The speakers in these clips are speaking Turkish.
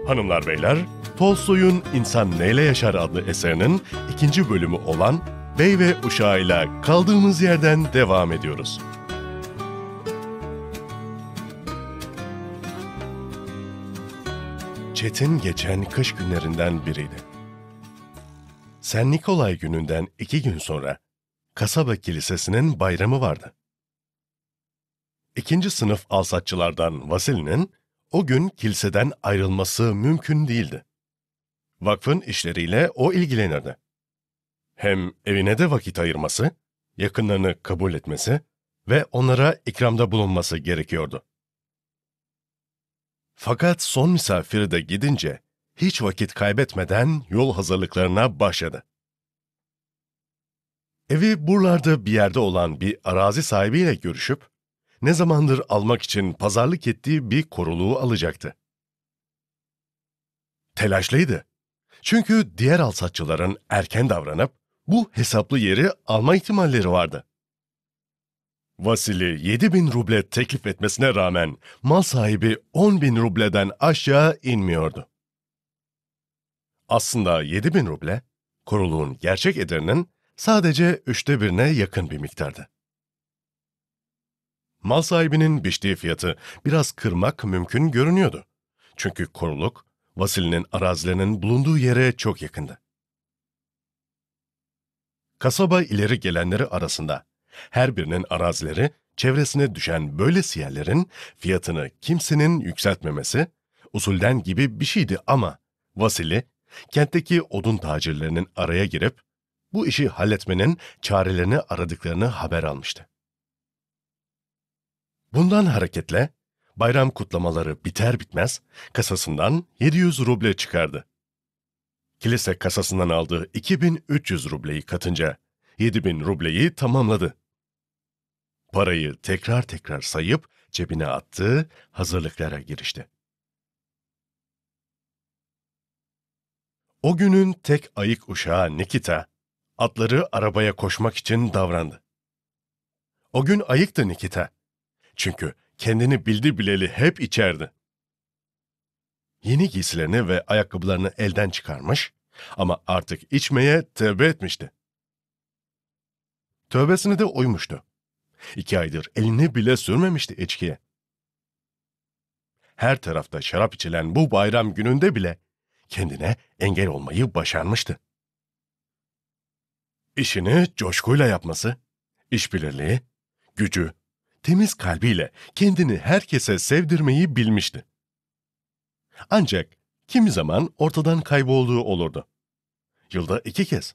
Hanımlar beyler, Tolstoy'un İnsan Neyle Yaşar adlı eserinin ikinci bölümü olan Bey ve Uşağı'yla kaldığımız yerden devam ediyoruz. Çetin geçen kış günlerinden biriydi. Sen Nikolay gününden 2 gün sonra kasaba kilisesinin bayramı vardı. İkinci sınıf alsatçılardan Vasili'nin o gün kiliseden ayrılması mümkün değildi. Vakfın işleriyle o ilgilenirdi. Hem evine de vakit ayırması, yakınlarını kabul etmesi ve onlara ikramda bulunması gerekiyordu. Fakat son misafiri de gidince hiç vakit kaybetmeden yol hazırlıklarına başladı. Evi buralarda bir yerde olan bir arazi sahibiyle görüşüp, ne zamandır almak için pazarlık ettiği bir koruluğu alacaktı. Telaşlıydı. Çünkü diğer alsatçıların erken davranıp bu hesaplı yeri alma ihtimalleri vardı. Vasili 7.000 ruble teklif etmesine rağmen mal sahibi 10.000 rubleden aşağı inmiyordu. Aslında 7.000 ruble, koruluğun gerçek ederinin sadece 1/3'üne yakın bir miktardı. Mal sahibinin biçtiği fiyatı biraz kırmak mümkün görünüyordu. Çünkü koruluk, Vasili'nin arazilerinin bulunduğu yere çok yakındı. Kasaba ileri gelenleri arasında her birinin arazileri çevresine düşen böylesi yerlerin fiyatını kimsenin yükseltmemesi usulden gibi bir şeydi ama Vasili, kentteki odun tacirlerinin araya girip bu işi halletmenin çarelerini aradıklarını haber almıştı. Bundan hareketle bayram kutlamaları biter bitmez kasasından 700 ruble çıkardı. Kilise kasasından aldığı 2.300 rubleyi katınca 7.000 rubleyi tamamladı. Parayı tekrar tekrar sayıp cebine attı, hazırlıklara girişti. O günün tek ayık uşağı Nikita, atları arabaya koşmak için davrandı. O gün ayıktı Nikita. Çünkü kendini bildi bileli hep içerdi. Yeni giysilerini ve ayakkabılarını elden çıkarmış ama artık içmeye tövbe etmişti. Tövbesine de uymuştu. 2 aydır elini bile sürmemişti içkiye. Her tarafta şarap içilen bu bayram gününde bile kendine engel olmayı başarmıştı. İşini coşkuyla yapması, işbirliği, gücü, temiz kalbiyle kendini herkese sevdirmeyi bilmişti. Ancak kimi zaman ortadan kaybolduğu olurdu. Yılda 2 kez.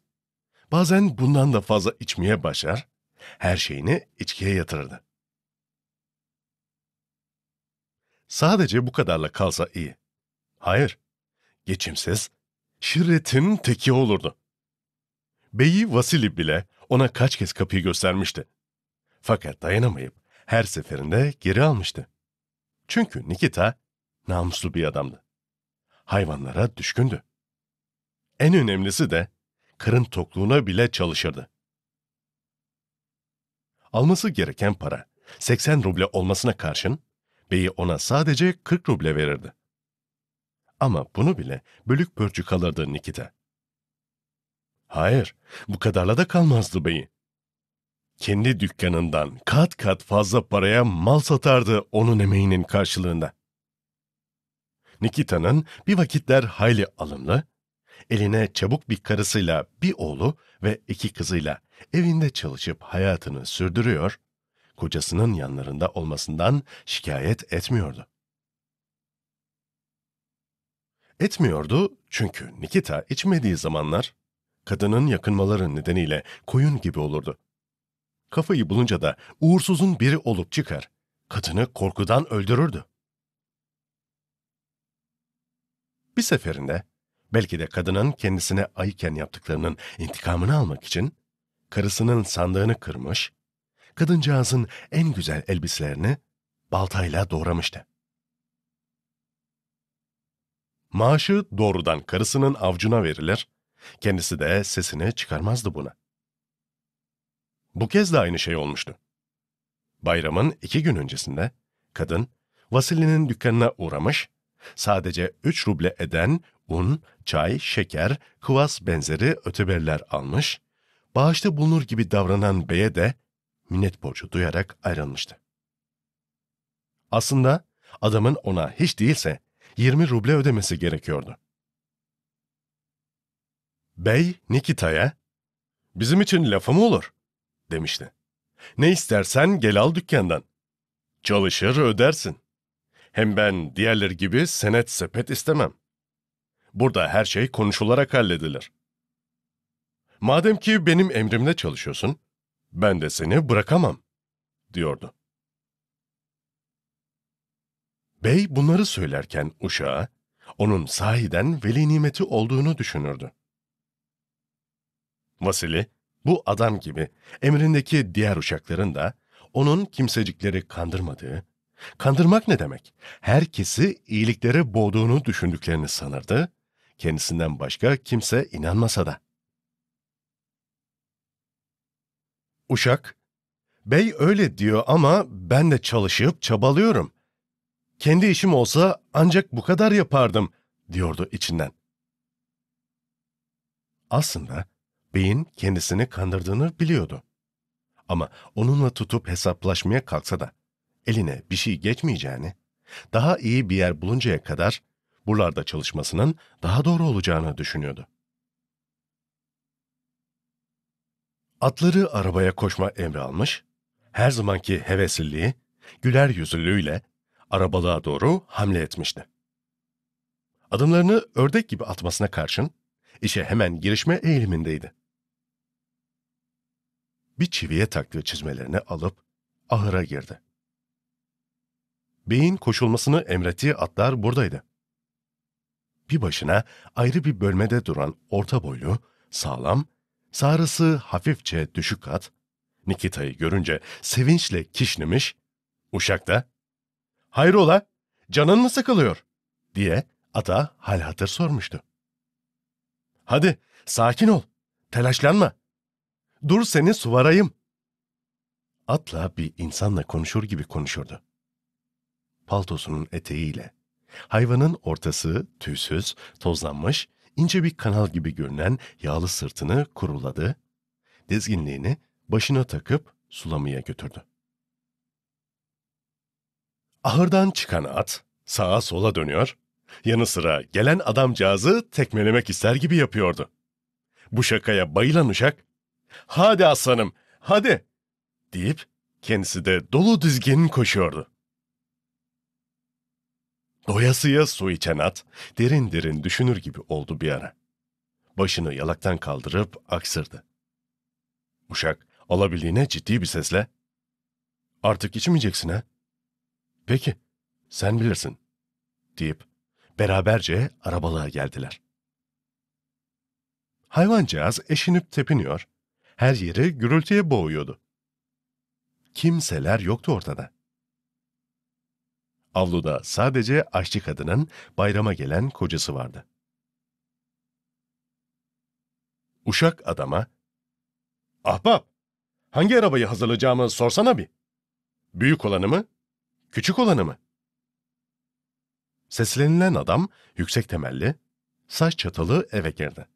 Bazen bundan da fazla içmeye başlar, her şeyini içkiye yatırırdı. Sadece bu kadarla kalsa iyi. Hayır, geçimsiz, şirretin teki olurdu. Beyi Vasili bile ona kaç kez kapıyı göstermişti. Fakat dayanamayıp her seferinde geri almıştı. Çünkü Nikita namuslu bir adamdı. Hayvanlara düşkündü. En önemlisi de karın tokluğuna bile çalışırdı. Alması gereken para 80 ruble olmasına karşın beyi ona sadece 40 ruble verirdi. Ama bunu bile bölük pörçük alırdı Nikita. Hayır, bu kadarla da kalmazdı beyi. Kendi dükkanından kat kat fazla paraya mal satardı onun emeğinin karşılığında. Nikita'nın bir vakitler hayli alımlı, eline çabuk bir karısıyla bir oğlu ve 2 kızıyla evinde çalışıp hayatını sürdürüyor, kocasının yanlarında olmasından şikayet etmiyordu. Etmiyordu çünkü Nikita içmediği zamanlar kadının yakınmaları nedeniyle koyun gibi olurdu. Kafayı bulunca da uğursuzun biri olup çıkar, kadını korkudan öldürürdü. Bir seferinde, belki de kadının kendisine ayıken yaptıklarının intikamını almak için, karısının sandığını kırmış, kadıncağızın en güzel elbiselerini baltayla doğramıştı. Maaşı doğrudan karısının avcuna verilir, kendisi de sesini çıkarmazdı buna. Bu kez de aynı şey olmuştu. Bayramın 2 gün öncesinde kadın Vasili'nin dükkanına uğramış, Sadece 3 ruble eden un, çay, şeker, kıvas benzeri öteberiler almış, bağışta bulunur gibi davranan beye de minnet borcu duyarak ayrılmıştı. Aslında adamın ona hiç değilse 20 ruble ödemesi gerekiyordu. Bey Nikita'ya, "Bizim için lafı mı olur?" demişti. "Ne istersen gel al dükkandan. Çalışır ödersin. Hem ben diğerleri gibi senet sepet istemem. Burada her şey konuşularak halledilir. Madem ki benim emrimde çalışıyorsun, ben de seni bırakamam," diyordu. Bey bunları söylerken uşağa, onun sahiden veli nimeti olduğunu düşünürdü. Vasili, bu adam gibi emrindeki diğer uşakların da onun kimsecikleri kandırmadığı, kandırmak ne demek? Herkesi iyiliklere boğduğunu düşündüklerini sanırdı, kendisinden başka kimse inanmasa da. Uşak, "Bey öyle diyor ama ben de çalışıp çabalıyorum. Kendi işim olsa ancak bu kadar yapardım," diyordu içinden. Aslında beyin kendisini kandırdığını biliyordu. Ama onunla tutup hesaplaşmaya kalksa da eline bir şey geçmeyeceğini, daha iyi bir yer buluncaya kadar buralarda çalışmasının daha doğru olacağını düşünüyordu. Atları arabaya koşma emri almış, her zamanki hevesliliği, güler yüzlülüğüyle arabalığa doğru hamle etmişti. Adımlarını ördek gibi atmasına karşın işe hemen girişme eğilimindeydi. Bir çiviye taktığı çizmelerini alıp ahıra girdi. Beyin koşulmasını emrettiği atlar buradaydı. Bir başına ayrı bir bölmede duran orta boylu, sağlam, sarısı hafifçe düşük at, Nikita'yı görünce sevinçle kişnemiş, uşak da "Hayrola, canın mı sıkılıyor?" diye ata hal hatır sormuştu. "Hadi, sakin ol, telaşlanma. Dur seni suvarayım." Atla bir insanla konuşur gibi konuşurdu. Paltosunun eteğiyle, hayvanın ortası tüysüz, tozlanmış, ince bir kanal gibi görünen yağlı sırtını kuruladı, dizginliğini başına takıp sulamaya götürdü. Ahırdan çıkan at sağa sola dönüyor, yanı sıra gelen adamcağızı tekmelemek ister gibi yapıyordu. Bu şakaya bayılan uşak, "Hadi aslanım, hadi," deyip kendisi de dolu dizgin koşuyordu. Doyasıya su içen at, derin derin düşünür gibi oldu bir ara. Başını yalaktan kaldırıp aksırdı. Uşak, alabildiğine ciddi bir sesle, "Artık içmeyeceksin ha?" "Peki, sen bilirsin," deyip beraberce arabalığa geldiler. Hayvancağız eşinip tepiniyor, her yeri gürültüye boğuyordu. Kimseler yoktu ortada. Avluda sadece aşçı kadının bayrama gelen kocası vardı. Uşak adama, "Ahbap, hangi arabayı hazırlayacağımı sorsana bir. Büyük olanı mı, küçük olanı mı?" Seslenilen adam yüksek temelli, saç çatalı eve girdi.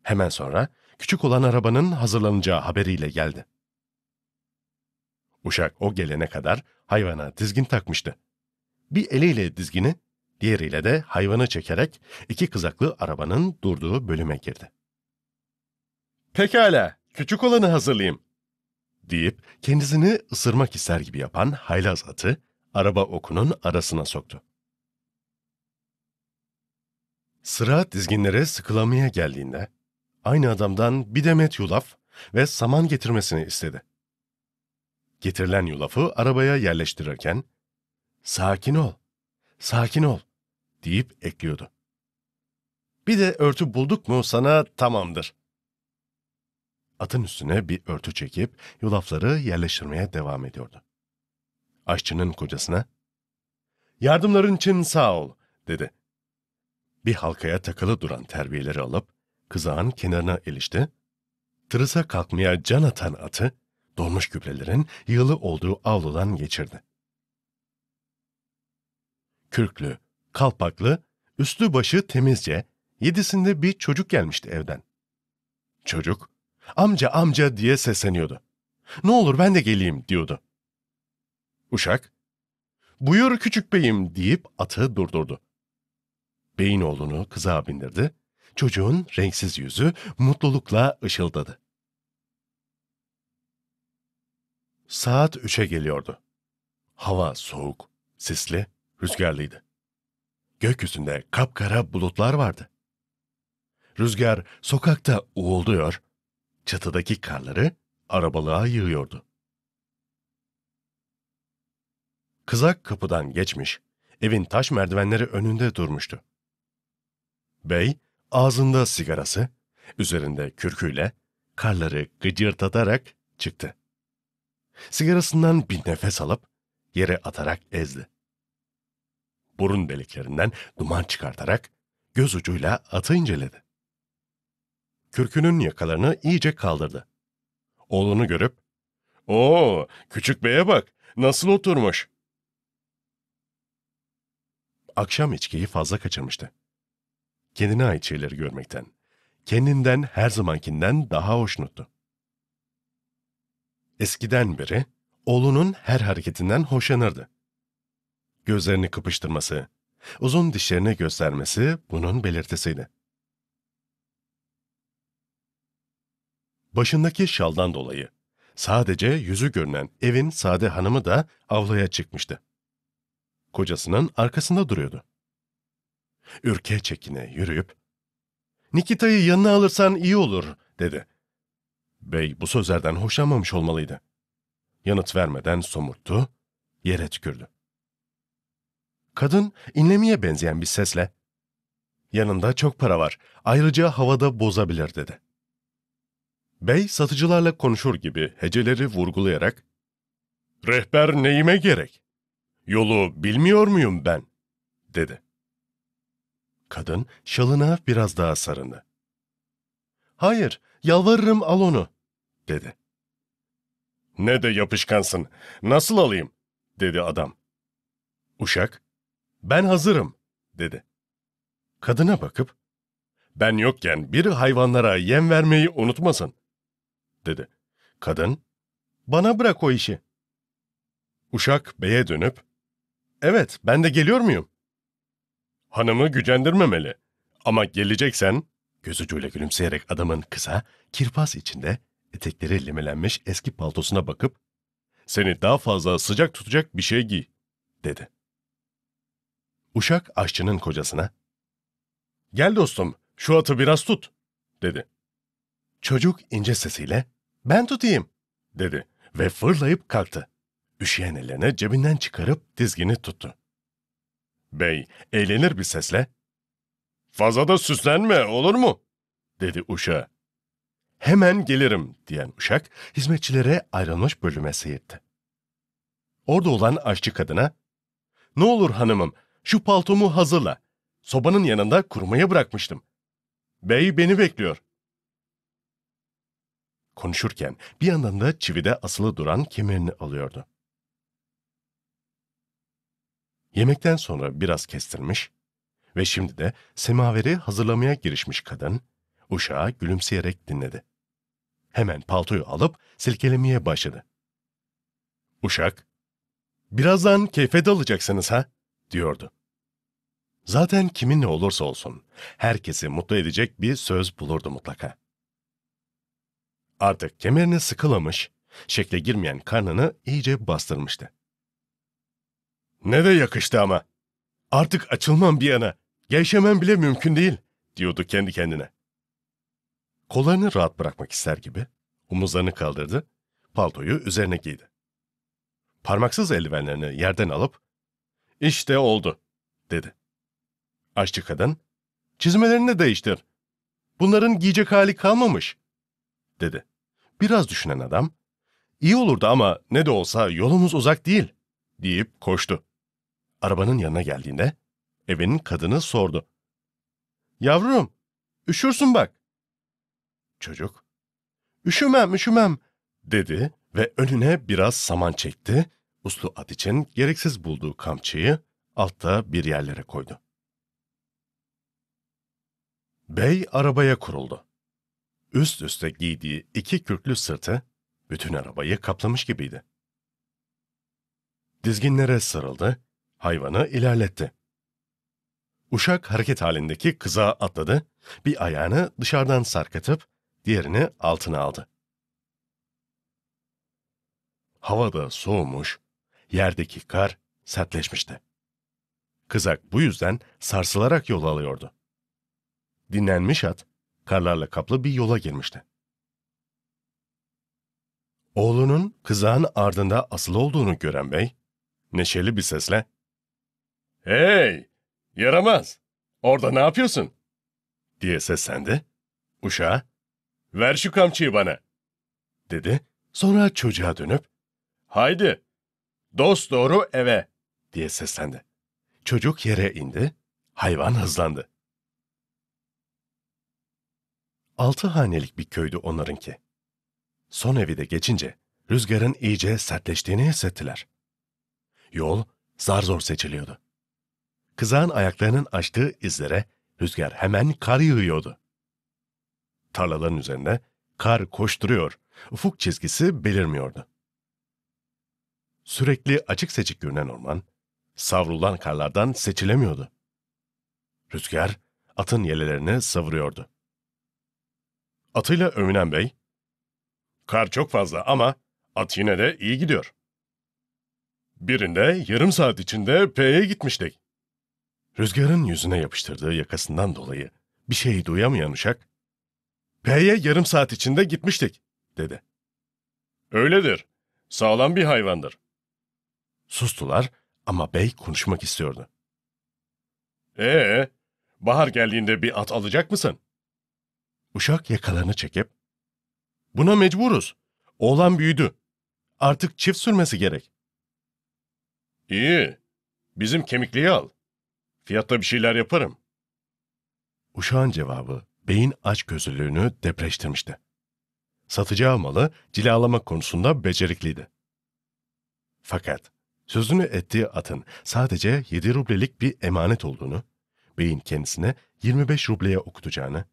Hemen sonra küçük olan arabanın hazırlanacağı haberiyle geldi. Uşak o gelene kadar hayvana dizgin takmıştı. Bir eliyle dizgini, diğeriyle de hayvanı çekerek iki kızaklı arabanın durduğu bölüme girdi. "Pekala, küçük olanı hazırlayayım," deyip kendisini ısırmak ister gibi yapan haylaz atı araba okunun arasına soktu. Sıra dizginlere sıkılamaya geldiğinde aynı adamdan bir demet yulaf ve saman getirmesini istedi. Getirilen yulafı arabaya yerleştirirken "Sakin ol, sakin ol," deyip ekliyordu. "Bir de örtü bulduk mu sana tamamdır." Atın üstüne bir örtü çekip yulafları yerleştirmeye devam ediyordu. Aşçının kocasına, "Yardımların için sağ ol," dedi. Bir halkaya takılı duran terbiyeleri alıp kızağın kenarına ilişti, tırısa kalkmaya can atan atı donmuş gübrelerin yığılı olduğu avludan geçirdi. Kürklü, Kalpaklı, üstü başı temizce, 7'sinde bir çocuk gelmişti evden. Çocuk, amca amca diye sesleniyordu. Ne olur ben de geleyim diyordu. Uşak, buyur küçük beyim deyip atı durdurdu. Beyin oğlunu kıza bindirdi. Çocuğun renksiz yüzü mutlulukla ışıldadı. Saat 3'e geliyordu. Hava soğuk, sisli, rüzgarlıydı. Gökyüzünde kapkara bulutlar vardı. Rüzgar sokakta uğulduyor, çatıdaki karları arabalığa yığıyordu. Kızak kapıdan geçmiş, evin taş merdivenleri önünde durmuştu. Bey, ağzında sigarası, üzerinde kürküyle karları gıcırtatarak çıktı. Sigarasından bir nefes alıp yere atarak ezdi. Burun deliklerinden duman çıkartarak göz ucuyla atı inceledi. Kürkünün yakalarını iyice kaldırdı. Oğlunu görüp, "Oo, küçük beye bak, nasıl oturmuş?" Akşam içkiyi fazla kaçırmıştı. Kendine ait şeyleri görmekten, kendinden her zamankinden daha hoşnuttu. Eskiden beri oğlunun her hareketinden hoşlanırdı. Gözlerini kıpıştırması, uzun dişlerini göstermesi bunun belirtisiydi. Başındaki şaldan dolayı sadece yüzü görünen evin sade hanımı da avluya çıkmıştı. Kocasının arkasında duruyordu. Ürke çekine yürüyüp, "Nikita'yı yanına alırsan iyi olur," dedi. Bey bu sözlerden hoşlanmamış olmalıydı. Yanıt vermeden somurttu, yere tükürdü. Kadın inlemeye benzeyen bir sesle, "Yanında çok para var, ayrıca havada bozabilir," dedi. Bey satıcılarla konuşur gibi heceleri vurgulayarak, "Rehber neyime gerek? Yolu bilmiyor muyum ben?" dedi. Kadın şalına biraz daha sarındı. "Hayır, yalvarırım al onu," dedi. "Ne de yapışkansın, nasıl alayım?" dedi adam. Uşak, "Ben hazırım," dedi. Kadına bakıp, "Ben yokken biri hayvanlara yem vermeyi unutmasın," dedi. Kadın, "Bana bırak o işi." Uşak beye dönüp, "Evet, ben de geliyor muyum?" "Hanımı gücendirmemeli. Ama geleceksen," göz ucuyla gülümseyerek adamın kısa, kirpas içinde etekleri limelenmiş eski paltosuna bakıp, "Seni daha fazla sıcak tutacak bir şey giy," dedi. Uşak aşçının kocasına, "Gel dostum, şu atı biraz tut," dedi. Çocuk ince sesiyle, "Ben tutayım," dedi ve fırlayıp kalktı. Üşüyen ellerini cebinden çıkarıp dizgini tuttu. Bey eğlenir bir sesle, "Fazla da süslenme, olur mu?" dedi uşağa. "Hemen gelirim," diyen uşak hizmetçilere ayrılmış bölüme seyirtti. Orada olan aşçı kadına, "Ne olur hanımım, şu paltomu hazırla. Sobanın yanında kurumaya bırakmıştım. Bey beni bekliyor." Konuşurken bir yandan da çivide asılı duran kemerini alıyordu. Yemekten sonra biraz kestirmiş ve şimdi de semaveri hazırlamaya girişmiş kadın, uşağı gülümseyerek dinledi. Hemen paltoyu alıp silkelemeye başladı. Uşak, "Birazdan keyfe dalacaksınız ha?" diyordu. Zaten kiminle olursa olsun herkesi mutlu edecek bir söz bulurdu mutlaka. Artık kemerini sıkılamış, şekle girmeyen karnını iyice bastırmıştı. "Ne de yakıştı ama. Artık açılmam bir yana, gevşemem bile mümkün değil," diyordu kendi kendine. Kollarını rahat bırakmak ister gibi omuzlarını kaldırdı, paltoyu üzerine giydi. Parmaksız eldivenlerini yerden alıp, "İşte oldu," dedi. Aşçı kadın, "Çizmelerini de değiştir. Bunların giyecek hali kalmamış," dedi. Biraz düşünen adam, "İyi olurdu ama ne de olsa yolumuz uzak değil," deyip koştu. Arabanın yanına geldiğinde evin kadını sordu. "Yavrum, üşürsün bak." Çocuk, "Üşümem, üşümem," dedi ve önüne biraz saman çekti, uslu at için gereksiz bulduğu kamçıyı altta bir yerlere koydu. Bey arabaya kuruldu. Üst üste giydiği iki kürklü sırtı bütün arabayı kaplamış gibiydi. Dizginlere sarıldı, hayvanı ilerletti. Uşak hareket halindeki kızağa atladı, bir ayağını dışarıdan sarkıtıp diğerini altına aldı. Havada soğumuş, yerdeki kar sertleşmişti. Kızak bu yüzden sarsılarak yol alıyordu. Dinlenmiş at, karlarla kaplı bir yola girmişti. Oğlunun kızağın ardında asılı olduğunu gören bey, neşeli bir sesle, "Hey, yaramaz! Orada ne yapıyorsun?" diye seslendi. Uşağa, "Ver şu kamçıyı bana," dedi. Sonra çocuğa dönüp, "Haydi, dosdoğru eve," diye seslendi. Çocuk yere indi, hayvan hızlandı. 6 hanelik bir köydü onlarınki. Son evi de geçince rüzgarın iyice sertleştiğini hissettiler. Yol zar zor seçiliyordu. Kızağın ayaklarının açtığı izlere rüzgar hemen kar yığıyordu. Tarlaların üzerinde kar koşturuyor, ufuk çizgisi belirmiyordu. Sürekli açık seçik görünen orman, savrulan karlardan seçilemiyordu. Rüzgar atın yelelerini savuruyordu. Atıyla övünen bey, "Kar çok fazla ama at yine de iyi gidiyor. Birinde yarım saat içinde P'ye gitmiştik." Rüzgarın yüzüne yapıştırdığı yakasından dolayı bir şey duyamayan uşak, "P'ye yarım saat içinde gitmiştik," dedi. "Öyledir. Sağlam bir hayvandır." Sustular ama bey konuşmak istiyordu. Bahar geldiğinde bir at alacak mısın?" Uşak yakalarını çekip, "Buna mecburuz. Oğlan büyüdü. Artık çift sürmesi gerek." "İyi. Bizim kemikliyi al. Fiyatta bir şeyler yaparım." Uşağın cevabı beyin açgözlülüğünü depreştirmişti. Satacağı malı cilalama konusunda becerikliydi. Fakat sözünü ettiği atın sadece 7 rublelik bir emanet olduğunu, beyin kendisine 25 rubleye okutacağını,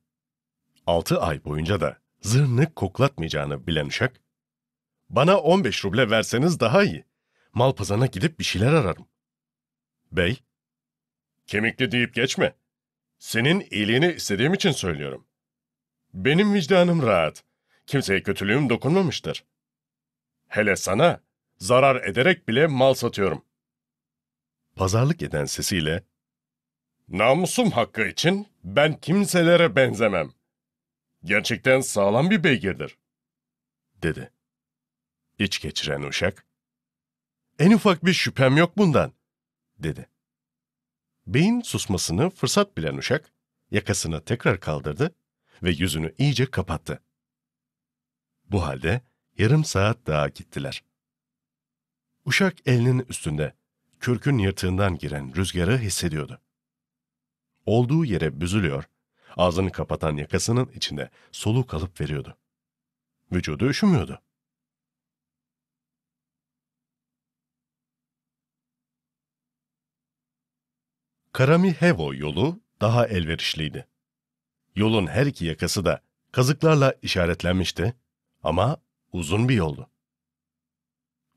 6 ay boyunca da zırnık koklatmayacağını bilen uşak, "Bana 15 ruble verseniz daha iyi. Mal pazarına gidip bir şeyler ararım." Bey, "Kemikli deyip geçme. Senin iyiliğini istediğim için söylüyorum. Benim vicdanım rahat. Kimseye kötülüğüm dokunmamıştır. Hele sana zarar ederek bile mal satıyorum." Pazarlık eden sesiyle, "Namusum hakkı için ben kimselere benzemem. Gerçekten sağlam bir beygirdir," dedi. İç geçiren uşak, "En ufak bir şüphem yok bundan," dedi. Beyin susmasını fırsat bilen uşak, yakasını tekrar kaldırdı ve yüzünü iyice kapattı. Bu halde yarım saat daha gittiler. Uşak elinin üstünde, kürkün yırtığından giren rüzgarı hissediyordu. Olduğu yere büzülüyor, ağzını kapatan yakasının içinde soluk alıp veriyordu. Vücudu üşümüyordu. Karamihevo yolu daha elverişliydi. Yolun her iki yakası da kazıklarla işaretlenmişti ama uzun bir yoldu.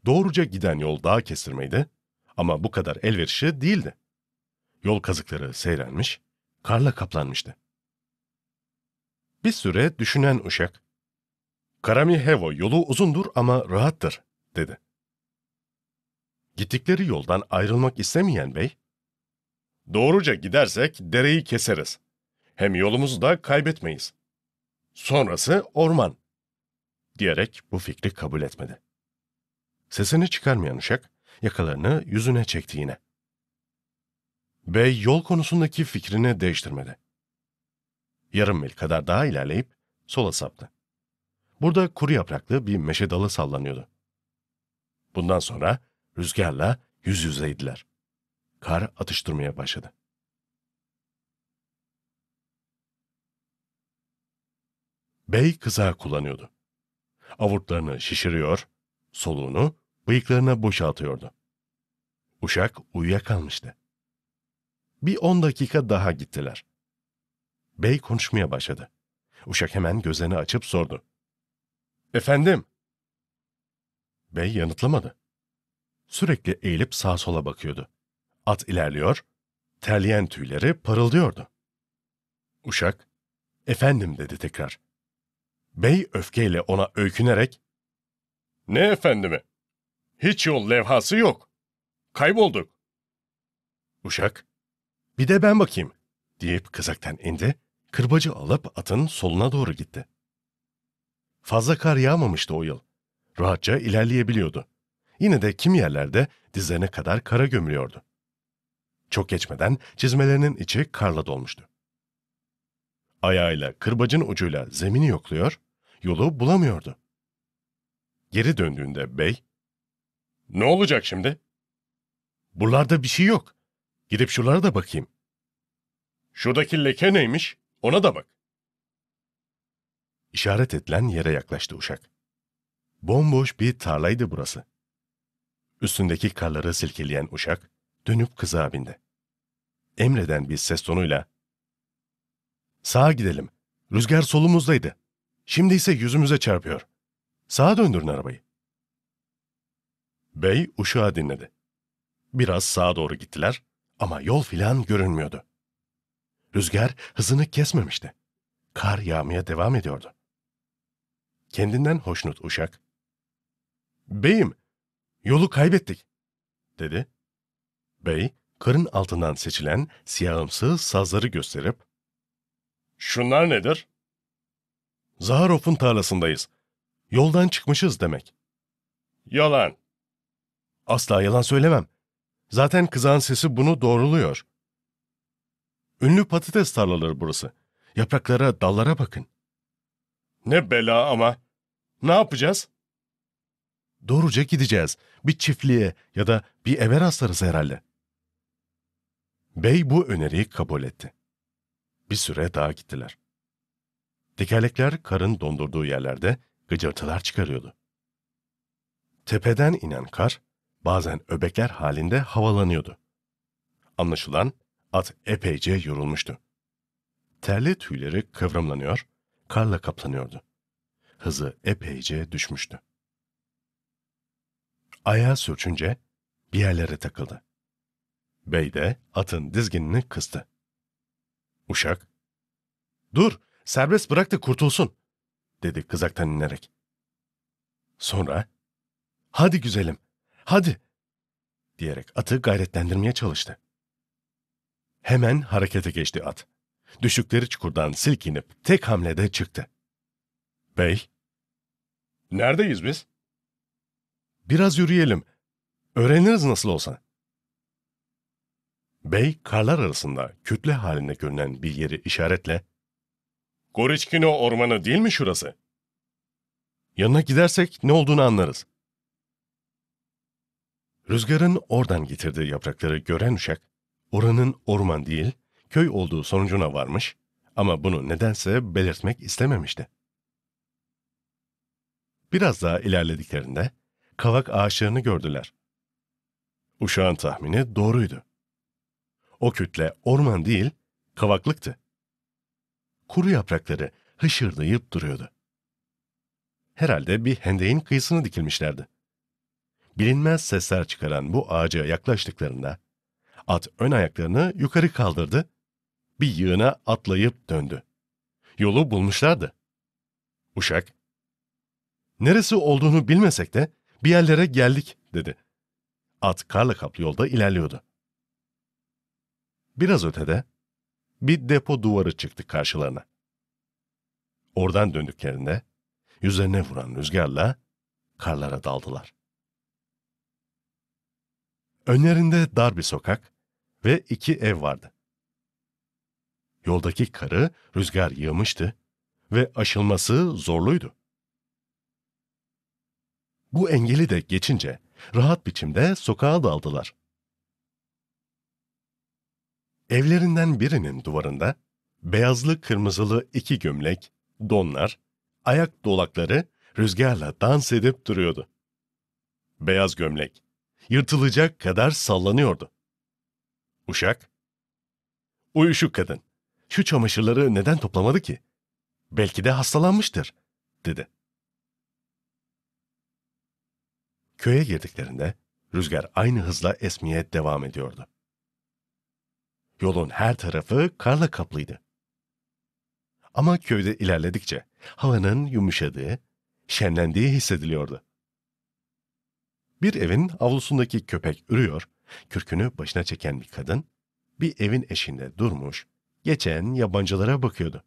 Doğruca giden yol daha kestirmeydi ama bu kadar elverişli değildi. Yol kazıkları seyrelmiş, karla kaplanmıştı. Bir süre düşünen uşak, "Karamihevo yolu uzundur ama rahattır," dedi. Gittikleri yoldan ayrılmak istemeyen bey, "Doğruca gidersek dereyi keseriz. Hem yolumuzu da kaybetmeyiz. Sonrası orman," diyerek bu fikri kabul etmedi. Sesini çıkarmayan uşak, yakalarını yüzüne çekti yine. Bey yol konusundaki fikrini değiştirmedi. Yarım mil kadar daha ilerleyip sola saptı. Burada kuru yapraklı bir meşe dalı sallanıyordu. Bundan sonra rüzgarla yüz yüzeydiler. Kar atıştırmaya başladı. Bey kızağı kullanıyordu. Avurtlarını şişiriyor, soluğunu bıyıklarına boşaltıyordu. Uşak uyuyakalmıştı. Bir 10 dakika daha gittiler. Bey konuşmaya başladı. Uşak hemen gözlerini açıp sordu. Efendim? Bey yanıtlamadı. Sürekli eğilip sağa sola bakıyordu. At ilerliyor, terleyen tüyleri parıldıyordu. Uşak, efendim dedi tekrar. Bey öfkeyle ona öykünerek, ne efendimi? Hiç yol levhası yok. Kaybolduk. Uşak, bir de ben bakayım deyip kızaktan indi, kırbacı alıp atın soluna doğru gitti. Fazla kar yağmamıştı o yıl. Rahatça ilerleyebiliyordu. Yine de kimi yerlerde dizlerine kadar kara gömülüyordu. Çok geçmeden çizmelerinin içi karla dolmuştu. Ayağıyla kırbacın ucuyla zemini yokluyor, yolu bulamıyordu. Geri döndüğünde bey, "Ne olacak şimdi?" "Buralarda bir şey yok. Gidip şuralara da bakayım." "Şuradaki leke neymiş? Ona da bak." İşaret edilen yere yaklaştı uşak. Bomboş bir tarlaydı burası. Üstündeki karları silkeleyen uşak dönüp kızağa bindi. Emreden bir ses tonuyla, "Sağa gidelim. Rüzgar solumuzdaydı. Şimdi ise yüzümüze çarpıyor. Sağa döndürün arabayı." Bey uşağı dinledi. Biraz sağa doğru gittiler ama yol filan görünmüyordu. Rüzgar hızını kesmemişti. Kar yağmaya devam ediyordu. Kendinden hoşnut uşak, "Beyim, yolu kaybettik," dedi. Bey, karın altından seçilen siyahımsı sazları gösterip, "Şunlar nedir?" "Zaharov'un tarlasındayız. Yoldan çıkmışız demek." "Yalan." "Asla yalan söylemem. Zaten kızağın sesi bunu doğruluyor. Ünlü patates tarlaları burası. Yapraklara, dallara bakın." "Ne bela ama. Ne yapacağız?" "Doğruca gideceğiz. Bir çiftliğe ya da bir eve rastlarız herhalde." Bey bu öneriyi kabul etti. Bir süre daha gittiler. Tekerlekler karın dondurduğu yerlerde gıcırtılar çıkarıyordu. Tepeden inen kar bazen öbekler halinde havalanıyordu. Anlaşılan at epeyce yorulmuştu. Terli tüyleri kıvrımlanıyor, karla kaplanıyordu. Hızı epeyce düşmüştü. Ayağı sürçünce bir yerlere takıldı. Bey de atın dizginini kıstı. Uşak, "Dur, serbest bırak da kurtulsun," dedi kızaktan inerek. Sonra, "Hadi güzelim, hadi," diyerek atı gayretlendirmeye çalıştı. Hemen harekete geçti at. Düşükleri çukurdan silkinip tek hamlede çıktı. Bey, "Neredeyiz biz?" "Biraz yürüyelim. Öğreniriz nasıl olsa." Bey, karlar arasında kütle halinde görünen bir yeri işaretle, "Goriçkino ormanı değil mi şurası? Yanına gidersek ne olduğunu anlarız." Rüzgarın oradan getirdiği yaprakları gören uşak, oranın orman değil, köy olduğu sonucuna varmış ama bunu nedense belirtmek istememişti. Biraz daha ilerlediklerinde kavak ağaçlarını gördüler. Uşağın tahmini doğruydu. O kütle orman değil, kavaklıktı. Kuru yaprakları hışırdayıp duruyordu. Herhalde bir hendeğin kıyısına dikilmişlerdi. Bilinmez sesler çıkaran bu ağaca yaklaştıklarında at ön ayaklarını yukarı kaldırdı, bir yığına atlayıp döndü. Yolu bulmuşlardı. Uşak, "Neresi olduğunu bilmesek de bir yerlere geldik," dedi. At karla kaplı yolda ilerliyordu. Biraz ötede bir depo duvarı çıktı karşılarına. Oradan döndüklerinde yüzlerine vuran rüzgarla karlara daldılar. Önlerinde dar bir sokak ve 2 ev vardı. Yoldaki karı rüzgar yığmıştı ve aşılması zorluydu. Bu engeli de geçince rahat biçimde sokağa daldılar. Evlerinden birinin duvarında beyazlı kırmızılı 2 gömlek, donlar, ayak dolakları rüzgarla dans edip duruyordu. Beyaz gömlek yırtılacak kadar sallanıyordu. Uşak, Uyuşuk kadın. Şu çamaşırları neden toplamadı ki? Belki de hastalanmıştır, dedi. Köye girdiklerinde rüzgar aynı hızla esmeye devam ediyordu. Yolun her tarafı karla kaplıydı. Ama köyde ilerledikçe havanın yumuşadığı, şenlendiği hissediliyordu. Bir evin avlusundaki köpek ürüyor, kürkünü başına çeken bir kadın, bir evin eşiğinde durmuş, geçen yabancılara bakıyordu.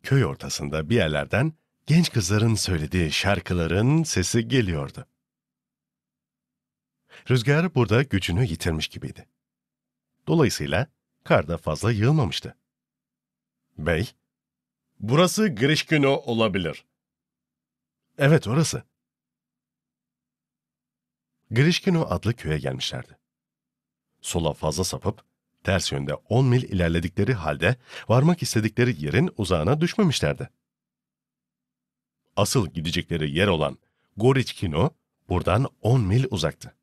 Köy ortasında bir yerlerden genç kızların söylediği şarkıların sesi geliyordu. Rüzgar burada gücünü yitirmiş gibiydi. Dolayısıyla kar da fazla yığılmamıştı. Bey, burası Grishkino olabilir. Evet, orası. Grishkino adlı köye gelmişlerdi. Sola fazla sapıp, ters yönde 10 mil ilerledikleri halde varmak istedikleri yerin uzağına düşmemişlerdi. Asıl gidecekleri yer olan Goriçkino buradan 10 mil uzaktı.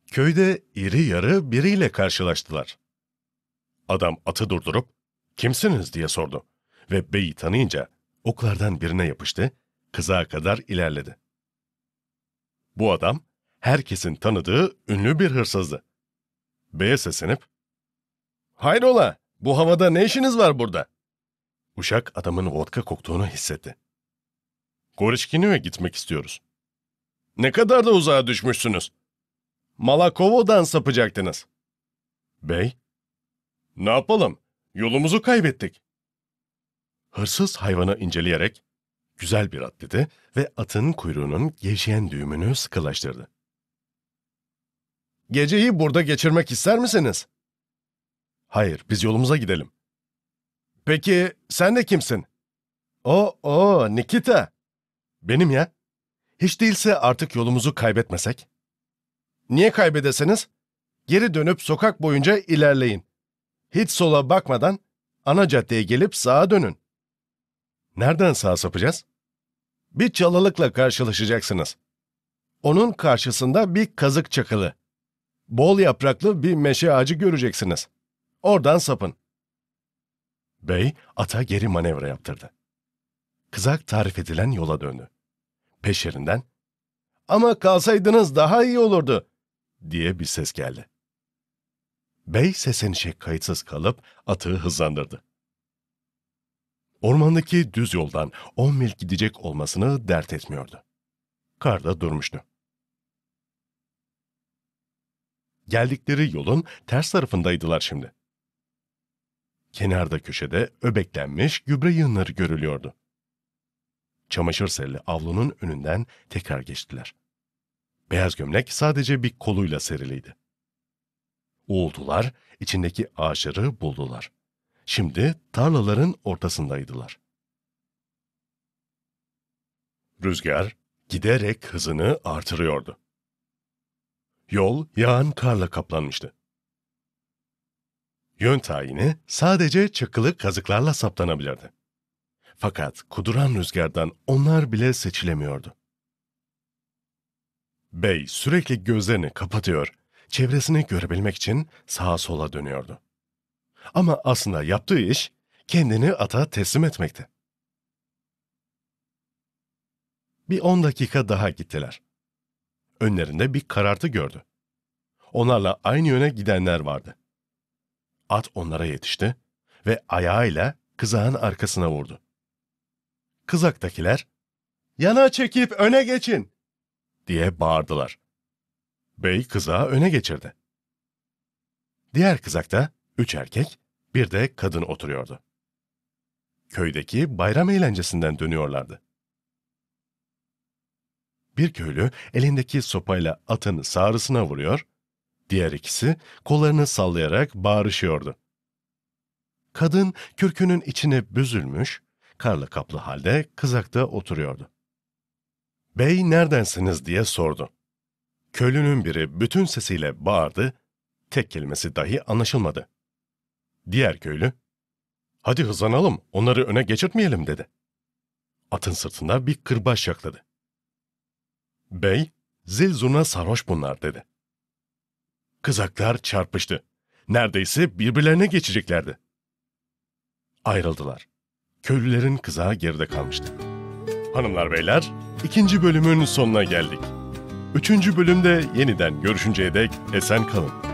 Köyde iri yarı biriyle karşılaştılar. Adam atı durdurup, "Kimsiniz?" diye sordu ve beyi tanıyınca oklardan birine yapıştı, kızağa kadar ilerledi. Bu adam, herkesin tanıdığı ünlü bir hırsızdı. Beye seslenip, "Hayrola, bu havada ne işiniz var burada?" Uşak adamın vodka koktuğunu hissetti. "Goriçkino'ya gitmek istiyoruz." "Ne kadar da uzağa düşmüşsünüz?" "Malakovo'dan sapacaktınız." Bey, "Ne yapalım, yolumuzu kaybettik." Hırsız hayvanı inceleyerek, "Güzel bir at," dedi ve atın kuyruğunun gevşeyen düğümünü sıkılaştırdı. "Geceyi burada geçirmek ister misiniz?" "Hayır, biz yolumuza gidelim." "Peki sen de kimsin?" O, Nikita." "Benim ya. Hiç değilse artık yolumuzu kaybetmesek." "Niye kaybedesiniz? Geri dönüp sokak boyunca ilerleyin. Hiç sola bakmadan ana caddeye gelip sağa dönün." "Nereden sağa sapacağız?" "Bir çalılıkla karşılaşacaksınız. Onun karşısında bir kazık çakılı. Bol yapraklı bir meşe ağacı göreceksiniz. Oradan sapın." Bey ata geri manevra yaptırdı. Kızak tarif edilen yola döndü. Peşlerinden, "Ama kalsaydınız daha iyi olurdu," diye bir ses geldi. Bey seslenişe kayıtsız kalıp atı hızlandırdı. Ormandaki düz yoldan 10 mil gidecek olmasını dert etmiyordu. Kar da durmuştu. Geldikleri yolun ters tarafındaydılar şimdi. Kenarda köşede öbeklenmiş gübre yığınları görülüyordu. Çamaşır selli avlunun önünden tekrar geçtiler. Beyaz gömlek sadece bir koluyla seriliydi. Uğultular içindeki ağaçları buldular. Şimdi tarlaların ortasındaydılar. Rüzgar giderek hızını artırıyordu. Yol yağan karla kaplanmıştı. Yön tayini sadece çakılı kazıklarla saptanabilirdi. Fakat kuduran rüzgardan onlar bile seçilemiyordu. Bey sürekli gözlerini kapatıyor, çevresini görebilmek için sağa sola dönüyordu. Ama aslında yaptığı iş kendini ata teslim etmekti. Bir 10 dakika daha gittiler. Önlerinde bir karartı gördü. Onlarla aynı yöne gidenler vardı. At onlara yetişti ve ayağıyla kızağın arkasına vurdu. Kızaktakiler, "Yana çekip öne geçin," diye bağırdılar. Bey kızağı öne geçirdi. Diğer kızakta 3 erkek, bir de kadın oturuyordu. Köydeki bayram eğlencesinden dönüyorlardı. Bir köylü elindeki sopayla atın sağrısına vuruyor, diğer ikisi kollarını sallayarak bağırışıyordu. Kadın kürkünün içine büzülmüş, karla kaplı halde kızakta oturuyordu. "Bey neredensiniz?" diye sordu. Köylünün biri bütün sesiyle bağırdı, tek kelimesi dahi anlaşılmadı. Diğer köylü, "Hadi hızlanalım, onları öne geçirtmeyelim," dedi. Atın sırtında bir kırbaç yakladı. Bey, zil zurna sarhoş bunlar dedi. Kızaklar çarpıştı. Neredeyse birbirlerine geçeceklerdi. Ayrıldılar. Köylülerin kızağı geride kalmıştı. Hanımlar beyler, 2. bölümün sonuna geldik. 3. bölümde yeniden görüşünceye dek esen kalın.